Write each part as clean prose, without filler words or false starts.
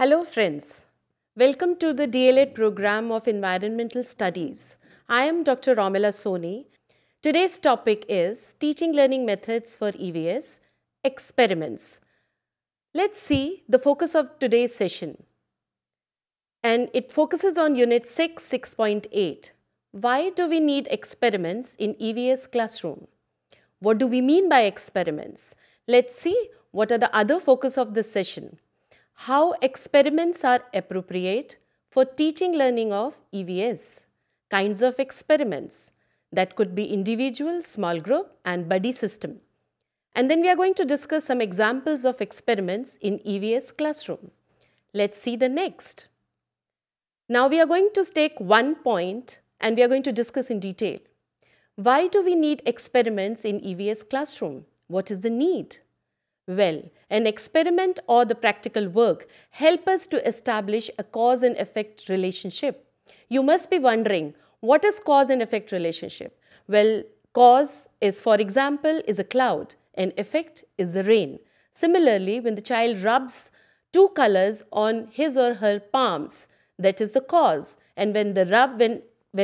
Hello friends, welcome to the D.El.Ed program of Environmental Studies. I am Dr. Romila Soni. Today's topic is Teaching Learning Methods for EVS, Experiments. Let's see the focus of today's session. And it focuses on Unit 6, 6.8. Why do we need experiments in EVS classroom? What do we mean by experiments? Let's see what are the other focus of this session. How experiments are appropriate for teaching learning of EVS. Kinds of experiments that could be individual, small group and buddy system. And then we are going to discuss some examples of experiments in EVS classroom. Let's see the next. Now we are going to take one point and we are going to discuss in detail. Why do we need experiments in EVS classroom? What is the need? Well, an experiment or the practical work help us to establish a cause and effect relationship. You must be wondering, what is cause and effect relationship? Well, cause is, for example, is a cloud and effect is the rain. Similarly, when the child rubs two colors on his or her palms, that is the cause. And when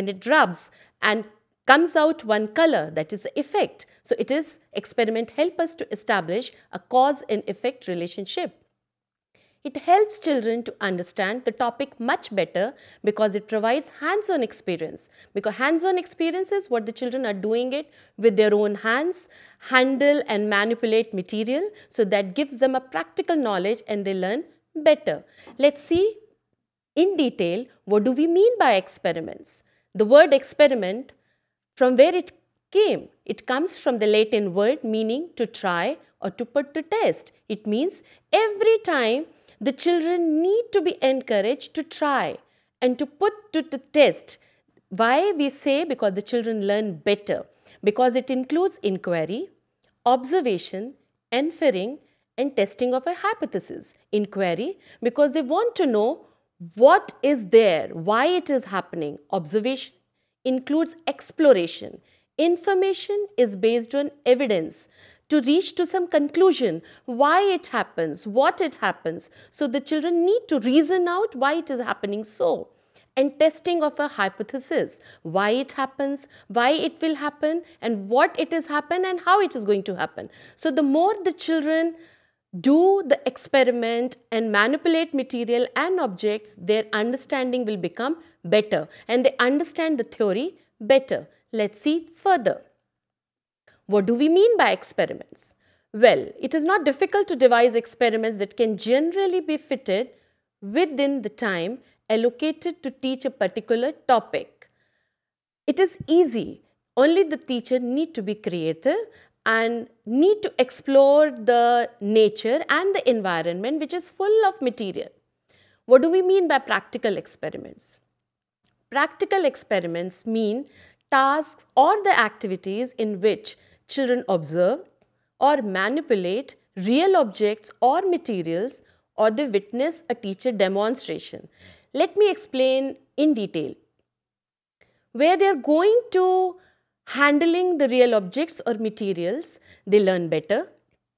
it rubs and comes out one color, that is the effect. So it is experiment help us to establish a cause and effect relationship. It helps children to understand the topic much better because it provides hands-on experience. Because hands-on experience is what the children are doing it with their own hands, handle and manipulate material. So that gives them a practical knowledge and they learn better. Let's see in detail what do we mean by experiments. The word experiment, from where it came? It comes from the Latin word meaning to try or to put to test. It means every time the children need to be encouraged to try and to put to the test. Why we say? Because the children learn better. Because it includes inquiry, observation, inferring and testing of a hypothesis. Inquiry because they want to know what is there, why it is happening. Observation includes exploration. Information is based on evidence to reach to some conclusion, why it happens, what it happens. So the children need to reason out why it is happening so. And testing of a hypothesis, why it happens, why it will happen and what it is happen and how it is going to happen. So the more the children do the experiment and manipulate material and objects, their understanding will become better and they understand the theory better. Let's see further. What do we mean by experiments? Well, it is not difficult to devise experiments that can generally be fitted within the time allocated to teach a particular topic. It is easy. Only the teacher need to be creative and need to explore the nature and the environment which is full of material. What do we mean by practical experiments? Practical experiments mean tasks or the activities in which children observe or manipulate real objects or materials or they witness a teacher demonstration. Let me explain in detail. Where they are going to handling the real objects or materials, they learn better,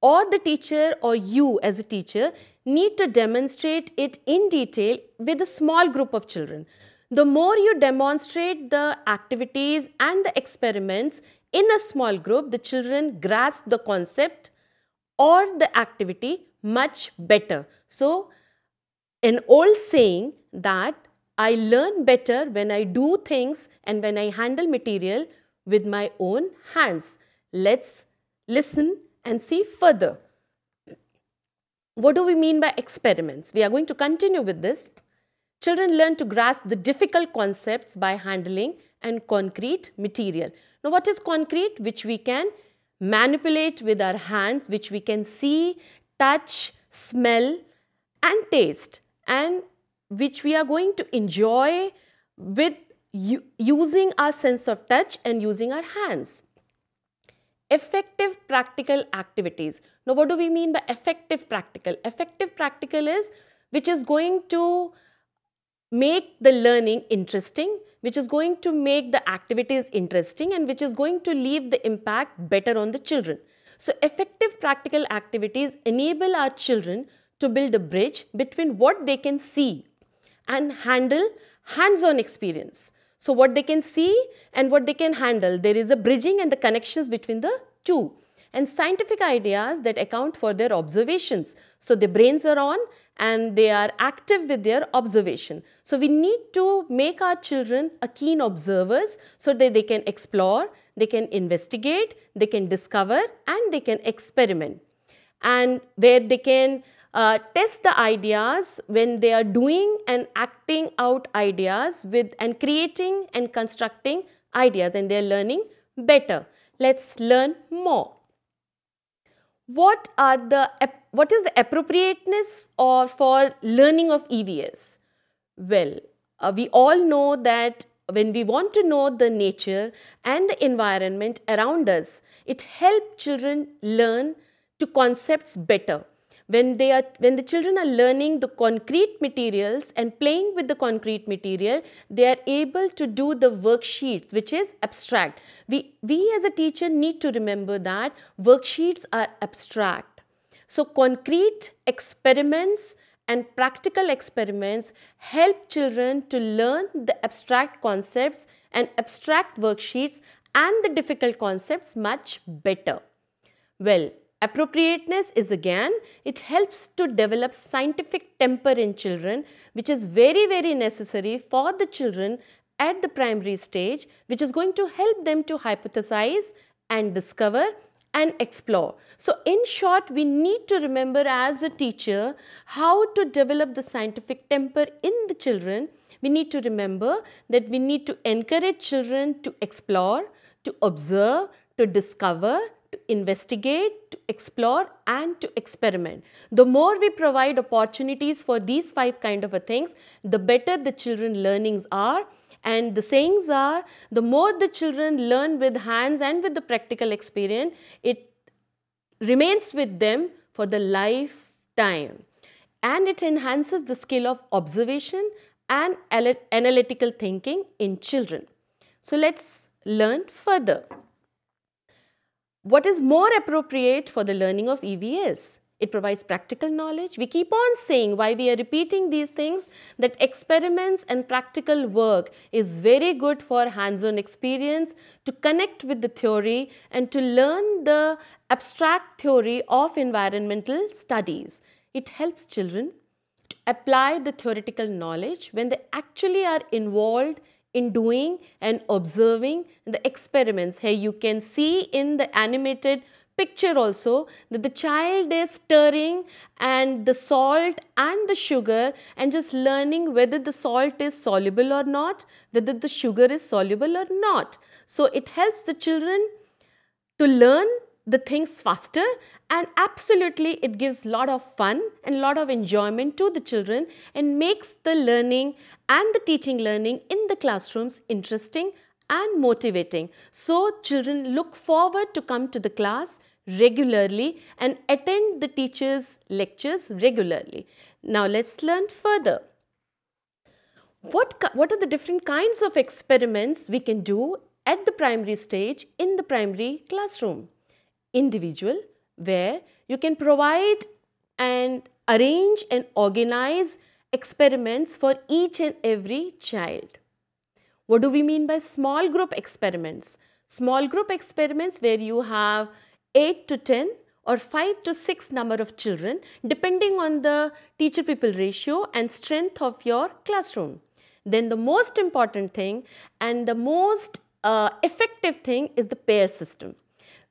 or the teacher or you as a teacher need to demonstrate it in detail with a small group of children. The more you demonstrate the activities and the experiments in a small group, the children grasp the concept or the activity much better. So, an old saying that I learn better when I do things and when I handle material with my own hands. Let's listen and see further. What do we mean by experiments? We are going to continue with this. Children learn to grasp the difficult concepts by handling and concrete material. Now, what is concrete? Which we can manipulate with our hands, which we can see, touch, smell and taste, and which we are going to enjoy with using our sense of touch and using our hands. Effective practical activities. Now, what do we mean by effective practical? Effective practical is which is going to make the learning interesting, which is going to make the activities interesting and which is going to leave the impact better on the children. So effective practical activities enable our children to build a bridge between what they can see and handle hands-on experience. So what they can see and what they can handle, there is a bridging and the connections between the two. And scientific ideas that account for their observations. So their brains are on and they are active with their observation. So we need to make our children a keen observers so that they can explore, they can investigate, they can discover and they can experiment. And where they can test the ideas when they are doing and acting out ideas with and creating and constructing ideas, and they are learning better. Let's learn more. What is the appropriateness for learning of EVS? Well, we all know that when we want to know the nature and the environment around us, it helps children learn to concepts better. When the children are learning the concrete materials and playing with the concrete material, they are able to do the worksheets, which is abstract. We as a teacher need to remember that worksheets are abstract. So concrete experiments and practical experiments help children to learn the abstract concepts and abstract worksheets and the difficult concepts much better. Well, appropriateness is again, it helps to develop scientific temper in children, which is very, very necessary for the children at the primary stage, which is going to help them to hypothesize and discover and explore. So in short, we need to remember as a teacher how to develop the scientific temper in the children. We need to remember that we need to encourage children to explore, to observe, to discover, to investigate, to explore and to experiment. The more we provide opportunities for these 5 kind of things, the better the children learnings are. And the sayings are, the more the children learn with hands and with the practical experience, it remains with them for the lifetime. And it enhances the skill of observation and analytical thinking in children. So let's learn further. What is more appropriate for the learning of EVS? It provides practical knowledge. We keep on saying why we are repeating these things, that experiments and practical work is very good for hands-on experience, to connect with the theory and to learn the abstract theory of environmental studies. It helps children to apply the theoretical knowledge when they actually are involved in doing and observing the experiments. Here you can see in the animated picture also that the child is stirring and the salt and the sugar and just learning whether the salt is soluble or not, whether the sugar is soluble or not. So it helps the children to learn the things faster, and absolutely it gives lot of fun and lot of enjoyment to the children and makes the learning and the teaching learning in the classrooms interesting and motivating. So children look forward to come to the class regularly and attend the teachers' lectures regularly. Now let's learn further. What are the different kinds of experiments we can do at the primary stage in the primary classroom? Individual, where you can provide and arrange and organize experiments for each and every child. What do we mean by small group experiments? Small group experiments where you have 8 to 10 or 5 to 6 number of children depending on the teacher-pupil ratio and strength of your classroom. Then the most important thing and the most effective thing is the pair system,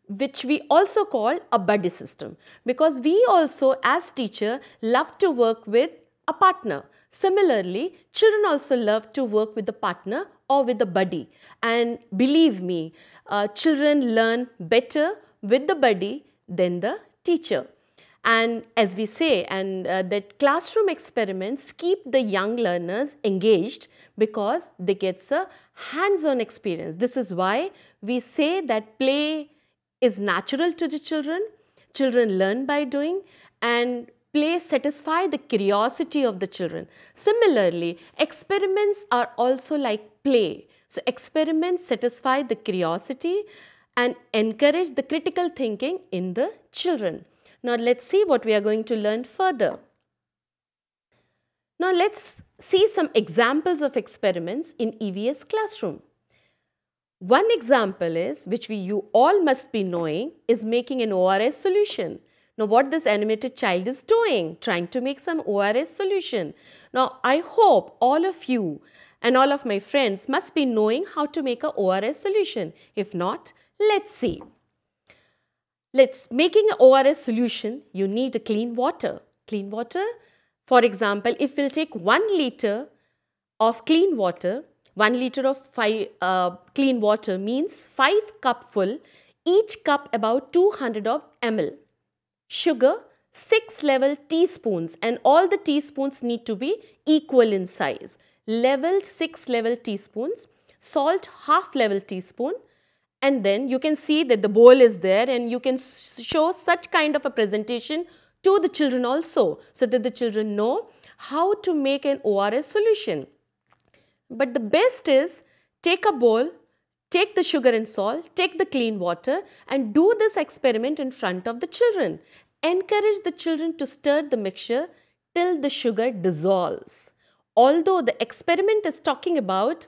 which we also call a buddy system, because we also as teacher love to work with a partner. Similarly, children also love to work with a partner or with a buddy, and believe me, children learn better with the buddy than the teacher. And as we say, and that classroom experiments keep the young learners engaged because they get a hands-on experience. This is why we say that play is natural to the children. Children learn by doing, and play satisfies the curiosity of the children. Similarly, experiments are also like play. So experiments satisfy the curiosity and encourage the critical thinking in the children. Now let's see what we are going to learn further. Now let's see some examples of experiments in EVS classroom. One example is, which you all must be knowing, is making an ORS solution. Now what this animated child is doing, trying to make some ORS solution. Now I hope all of you and all of my friends must be knowing how to make a ORS solution. If not, let's see. Making an ORS solution, you need a clean water. Clean water, for example, if we'll take 1 liter of clean water, 1 liter of clean water means 5 cup full, each cup about 200 of ml. Sugar, 6 level teaspoons, and all the teaspoons need to be equal in size. Level 6 level teaspoons, salt half level teaspoon, and then you can see that the bowl is there, and you can show such kind of a presentation to the children also, so that the children know how to make an ORS solution. But the best is, take a bowl, take the sugar and salt, take the clean water, and do this experiment in front of the children. Encourage the children to stir the mixture till the sugar dissolves. Although the experiment is talking about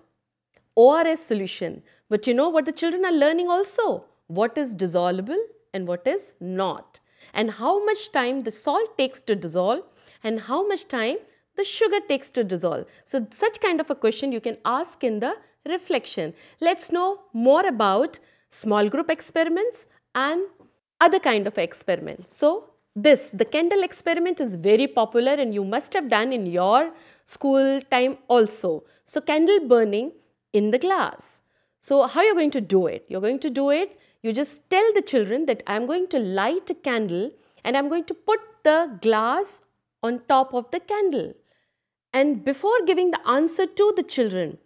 ORS solution, but you know what the children are learning also? What is dissolvable and what is not, and how much time the salt takes to dissolve and how much time the sugar takes to dissolve. So such kind of a question you can ask in the reflection. Let's know more about small group experiments and other kind of experiments. So the candle experiment is very popular and you must have done in your school time also. So candle burning in the glass. So how you're going to do it? You're going to do it, you just tell the children that I'm going to light a candle and I'm going to put the glass on top of the candle. And before giving the answer to the children,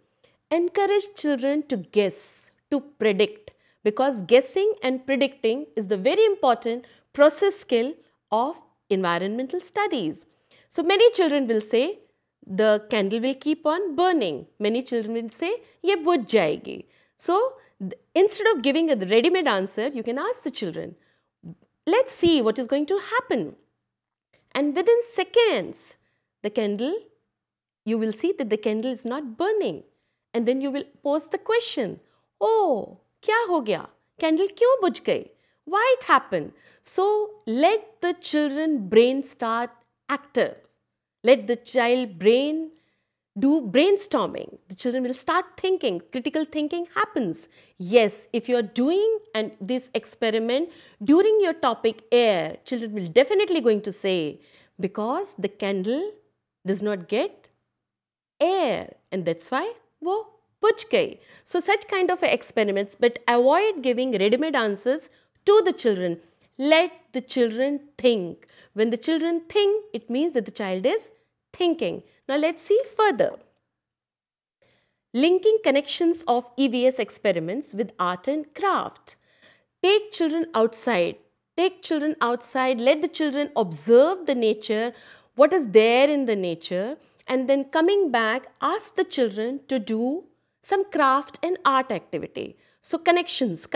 encourage children to guess, to predict, because guessing and predicting is the very important process skill of environmental studies. So many children will say, the candle will keep on burning. Many children will say, ye bujh jayegi. So instead of giving a ready-made answer, you can ask the children, let's see what is going to happen. And within seconds, the candle, you will see that the candle is not burning. And then you will pose the question, oh, kya ho gaya? Candle kyun bujh gayi? Why it happened? So let the children brain start active. Let the child brain do brainstorming. The children will start thinking. Critical thinking happens. Yes, if you are doing this experiment during your topic air, children will definitely going to say, because the candle does not get air, and that's why wo bujh gayi. So such kind of experiments, but avoid giving ready-made answers to the children. Let the children think. When the children think, it means that the child is thinking. Now let's see further. Linking connections of EVS experiments with art and craft. Take children outside. Take children outside. Let the children observe the nature, what is there in the nature, and then coming back, ask the children to do some craft and art activity. So connections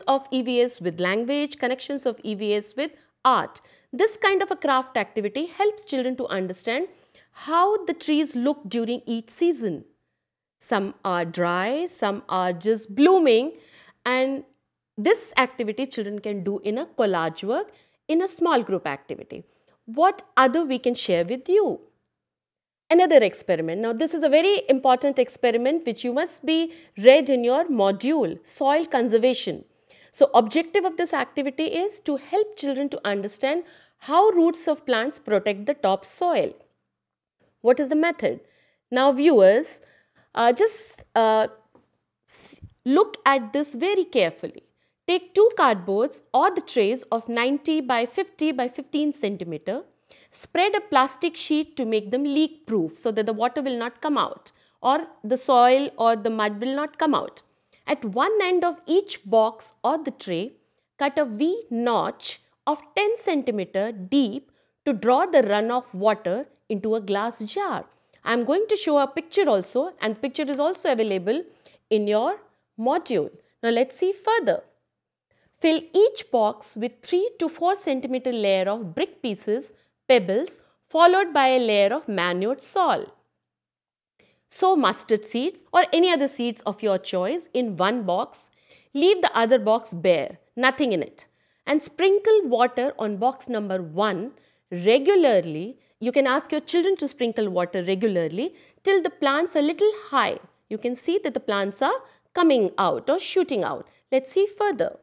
of EVS with language, connections of EVS with art. This kind of a craft activity helps children to understand how the trees look during each season. Some are dry, some are just blooming, and this activity children can do in a collage work, in a small group activity. What other we can share with you? Another experiment. Now this is a very important experiment which you must be read in your module, soil conservation. So objective of this activity is to help children to understand how roots of plants protect the top soil. What is the method? Now viewers, just look at this very carefully. Take 2 cardboards or the trays of 90 by 50 by 15 centimeter. Spread a plastic sheet to make them leak proof so that the water will not come out or the soil or the mud will not come out. At one end of each box or the tray, cut a V notch of 10 centimeter deep to draw the runoff water into a glass jar. I am going to show a picture also, and picture is also available in your module. Now let's see further. Fill each box with 3 to 4 centimeter layer of brick pieces, pebbles followed by a layer of manure soil. Sow mustard seeds or any other seeds of your choice in one box. Leave the other box bare, nothing in it. And sprinkle water on box number 1 regularly. You can ask your children to sprinkle water regularly till the plants are little high. You can see that the plants are coming out or shooting out. Let's see further.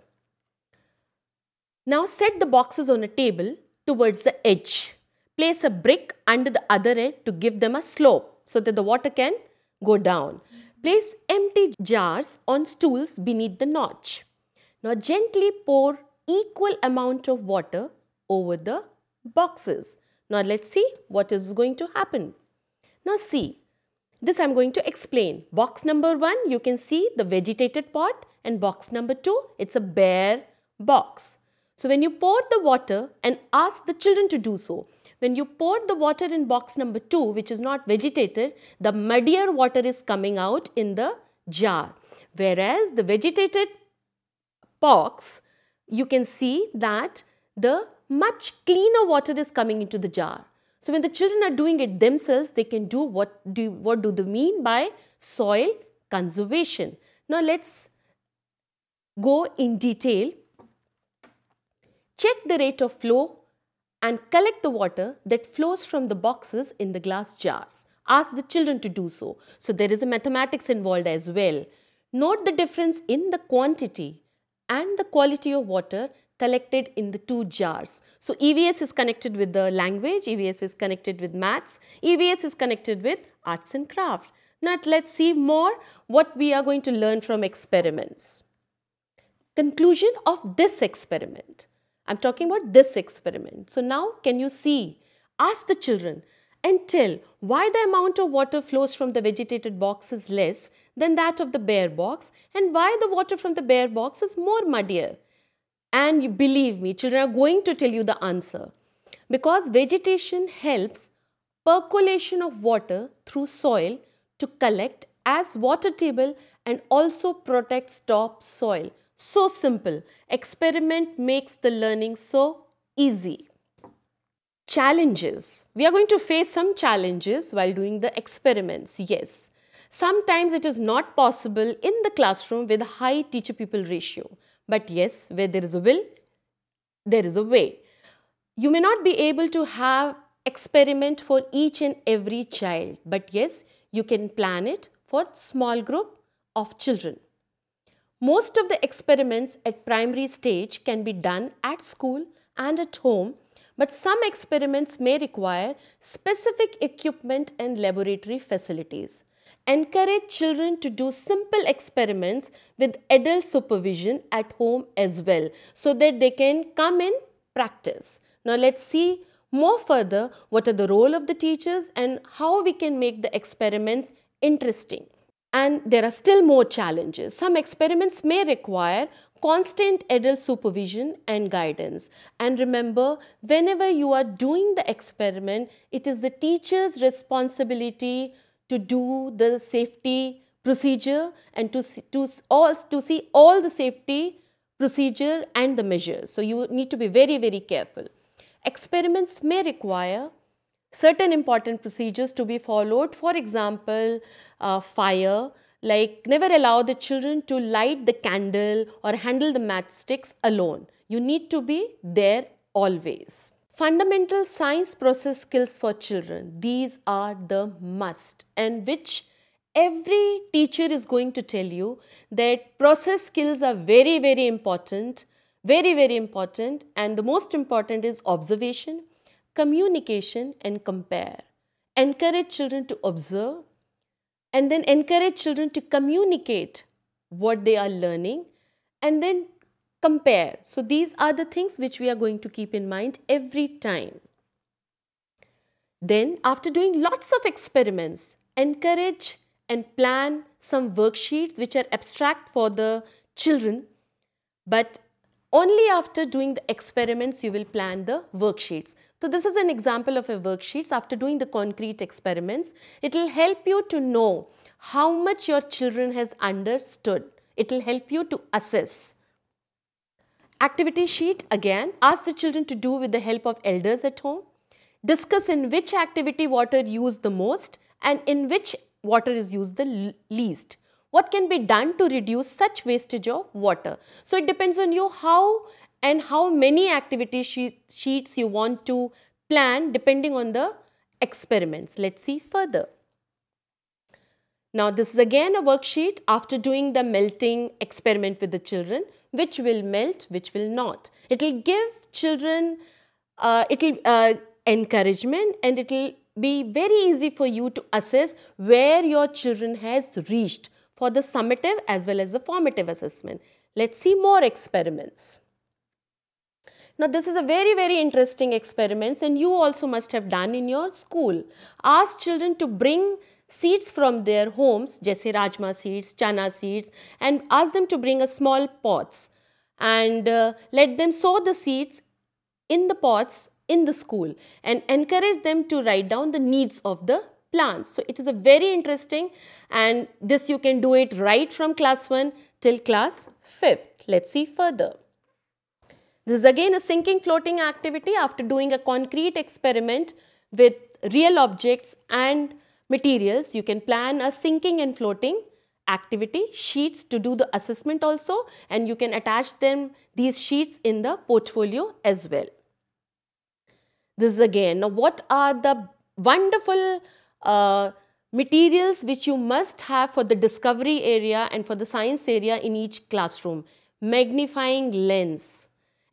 Now set the boxes on a table towards the edge. Place a brick under the other end to give them a slope so that the water can go down. Place empty jars on stools beneath the notch. Now gently pour equal amount of water over the boxes. Now let's see what is going to happen. Now see, this I am going to explain. Box number 1, you can see the vegetated pot, and box number 2, it's a bare box. So when you pour the water, and ask the children to do so, when you pour the water in box number 2, which is not vegetated, the muddier water is coming out in the jar. Whereas the vegetated box, you can see that the much cleaner water is coming into the jar. So when the children are doing it themselves, they can do what do they mean by soil conservation. Now let's go in detail. Check the rate of flow and collect the water that flows from the boxes in the glass jars. Ask the children to do so. So there is a mathematics involved as well. Note the difference in the quantity and the quality of water collected in the 2 jars. So EVS is connected with the language, EVS is connected with maths, EVS is connected with arts and craft. Now let's see more what we are going to learn from experiments. Conclusion of this experiment. I'm talking about this experiment. So now can you see, ask the children and tell why the amount of water flows from the vegetated box is less than that of the bare box, and why the water from the bare box is more muddier. And you believe me, children are going to tell you the answer. Because vegetation helps percolation of water through soil to collect as water table and also protects top soil. So simple. Experiment makes the learning so easy. Challenges. We are going to face some challenges while doing the experiments. Yes. Sometimes it is not possible in the classroom with a high teacher-pupil ratio. But yes, where there is a will, there is a way. You may not be able to have experiment for each and every child. But yes, you can plan it for small group of children. Most of the experiments at primary stage can be done at school and at home, but some experiments may require specific equipment and laboratory facilities. Encourage children to do simple experiments with adult supervision at home as well, so that they can come in practice. Now let's see more further what are the role of the teachers and how we can make the experiments interesting. And there are still more challenges. Some experiments may require constant adult supervision and guidance. And remember, whenever you are doing the experiment, it is the teacher's responsibility to do the safety procedure and to see all the safety procedure and the measures. So you need to be very, very careful. Experiments may require certain important procedures to be followed. For example, fire, like never allow the children to light the candle or handle the matchsticks alone. You need to be there always. Fundamental science process skills for children. These are the must, and which every teacher is going to tell you that process skills are very, very important. Very, very important. And the most important is observation, communication and compare. Encourage children to observe and then encourage children to communicate what they are learning and then compare. So these are the things which we are going to keep in mind every time. Then after doing lots of experiments, encourage and plan some worksheets which are abstract for the children, but only after doing the experiments you will plan the worksheets. So this is an example of a worksheet. After doing the concrete experiments, it will help you to know how much your children has understood. It will help you to assess. Activity sheet, again, ask the children to do with the help of elders at home. Discuss in which activity water used the most and in which water is used the least. What can be done to reduce such wastage of water? So it depends on you how many activity sheets you want to plan depending on the experiments. Let's see further. Now this is again a worksheet after doing the melting experiment with the children. Which will melt, which will not. It will give children encouragement, and it will be very easy for you to assess where your children has reached for the summative as well as the formative assessment. Let's see more experiments. Now this is a very interesting experiment, and you also must have done in your school. Ask children to bring seeds from their homes, jaise rajma seeds, chana seeds, and ask them to bring a small pots and let them sow the seeds in the pots in the school and encourage them to write down the needs of the plants. So it is a very interesting, and this you can do it right from class 1 till class 5th. Let's see further. This is again a sinking floating activity after doing a concrete experiment with real objects and materials. You can plan a sinking and floating activity sheets to do the assessment also, and you can attach these sheets in the portfolio as well. This is again, now what are the wonderful materials which you must have for the discovery area and for the science area in each classroom? Magnifying lens.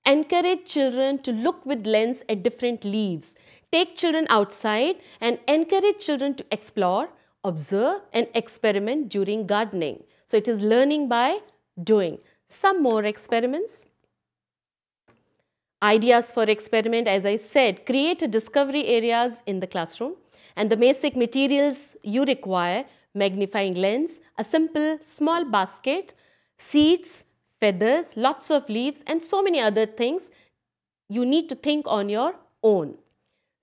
Encourage children to look with lens at different leaves. Take children outside and encourage children to explore, observe and experiment during gardening. So it is learning by doing. Some more experiments. Ideas for experiment, as I said, create a discovery areas in the classroom, and the basic materials you require: magnifying lens, a simple small basket, seeds, feathers, lots of leaves and so many other things you need to think on your own.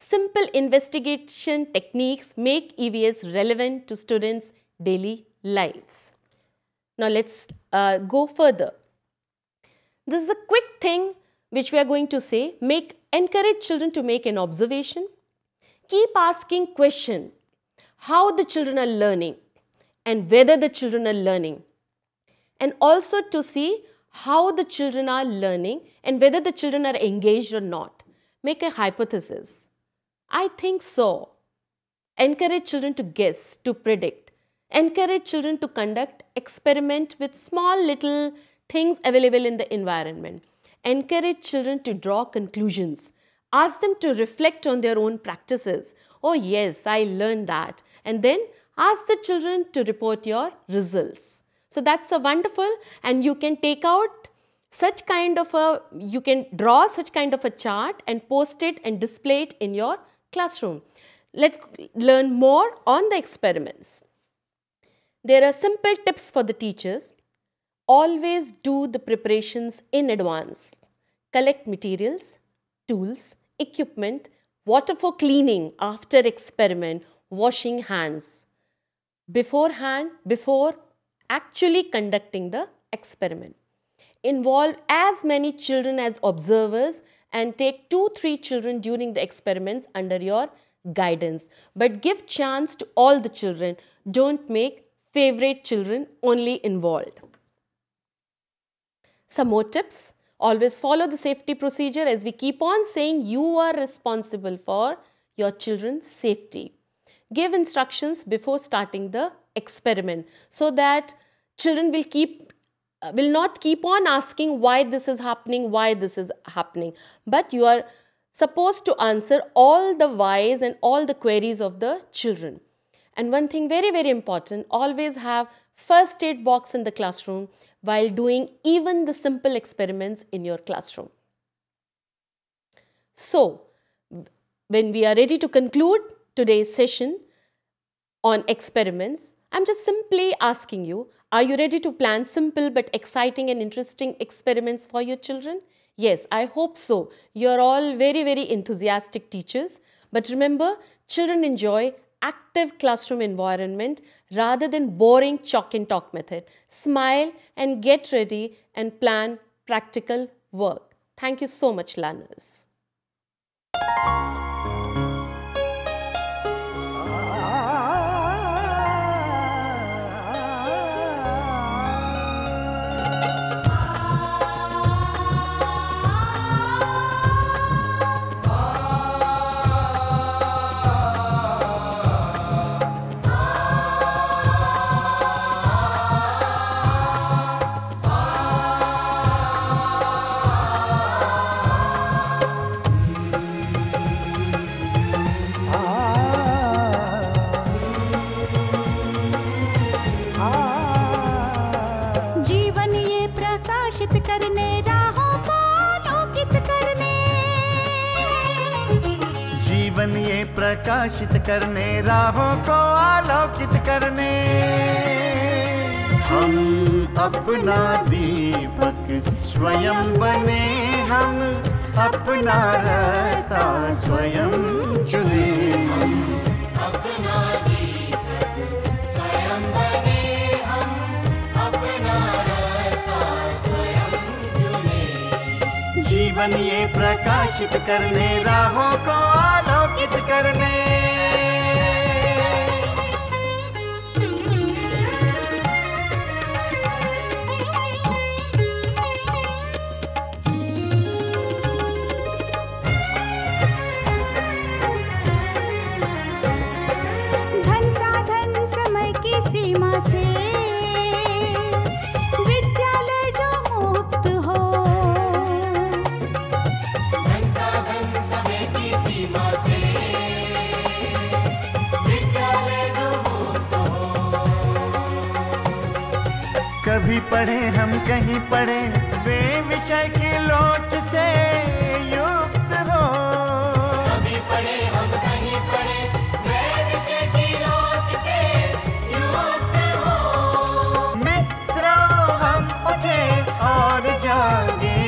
Simple investigation techniques make EVS relevant to students' daily lives. Now let's go further. This is a quick thing which we are going to say. Encourage children to make an observation. Keep asking question how the children are learning and whether the children are learning, and also to see how the children are learning and whether the children are engaged or not. Make a hypothesis. I think so. Encourage children to guess, to predict. Encourage children to conduct experiment with small little things available in the environment. Encourage children to draw conclusions. Ask them to reflect on their own practices. Oh yes, I learned that. And then ask the children to report your results. So that's a wonderful, and you can take out such kind of you can draw such kind of a chart and post it and display it in your classroom. Let's learn more on the experiments. There are simple tips for the teachers. Always do the preparations in advance. Collect materials, tools, equipment, water for cleaning after experiment, washing hands beforehand, before actually conducting the experiment. Involve as many children as observers and take 2-3 children during the experiments under your guidance. But give chance to all the children. Don't make favorite children only involved. Some more tips. Always follow the safety procedure. As we keep on saying, you are responsible for your children's safety. Give instructions before starting the experiment so that children will not keep on asking why this is happening, but you are supposed to answer all the whys and all the queries of the children. And one thing very important, always have first aid box in the classroom while doing even the simple experiments in your classroom. So, when we are ready to conclude today's session on experiments, I'm just simply asking you, are you ready to plan simple but exciting and interesting experiments for your children? Yes, I hope so. You're all very enthusiastic teachers. But remember, children enjoy active classroom environment rather than boring chalk and talk method. Smile and get ready and plan practical work. Thank you so much, learners. प्रकाशित करने, राहों को आलोकित करने। हम अपना दीपक स्वयं बने, हम अपना रास्ता स्वयं चुने। हम अपना दीपक स्वयं बने, हम अपना रास्ता स्वयं चुने। जीवन ये प्रकाशित करने, राहों को आलोकित करने। धन साधन समय की सीमा से विद्यालय जो मुक्त हो, धन साधन समय की सीमा से विद्यालय जो मुक्त हो। कभी पढ़े हम कहीं पढ़े, वे विषय की लोच से युक्त हो। कभी पढ़े हम कहीं पढ़े, वे विषय की लोच से युक्त हो। मित्रों हम उठे और जागे,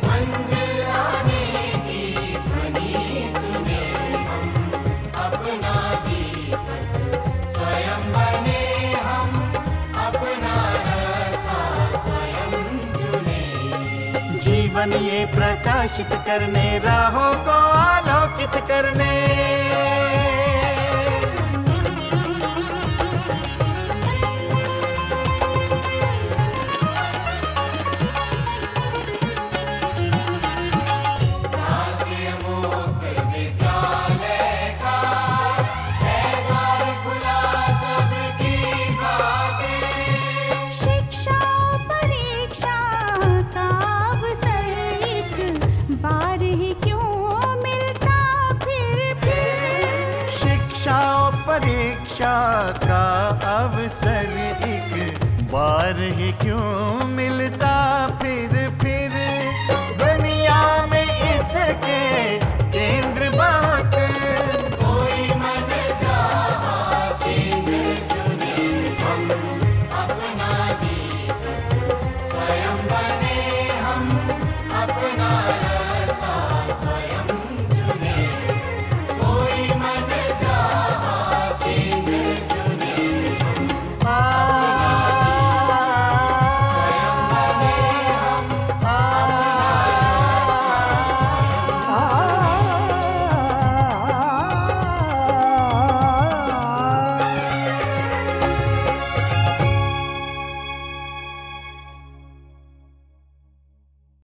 मंजिल आने की ध्वनि सुने। हम अपना दीपक स्वयं बने, हम अपना रास्ता स्वयं चुने। जीवन ये प्रकाशित करने, राहों को आलोकित करने। राष्ट्रीय मुक्त विद्यालय का है द्वार खुला सबकी खातिर। शिक्षा परीक्षा का अवसर एक बार ही क्यों मिलता फिर। शिक्षा और परीक्षा का अवसर एक बार ही क्यों मिलता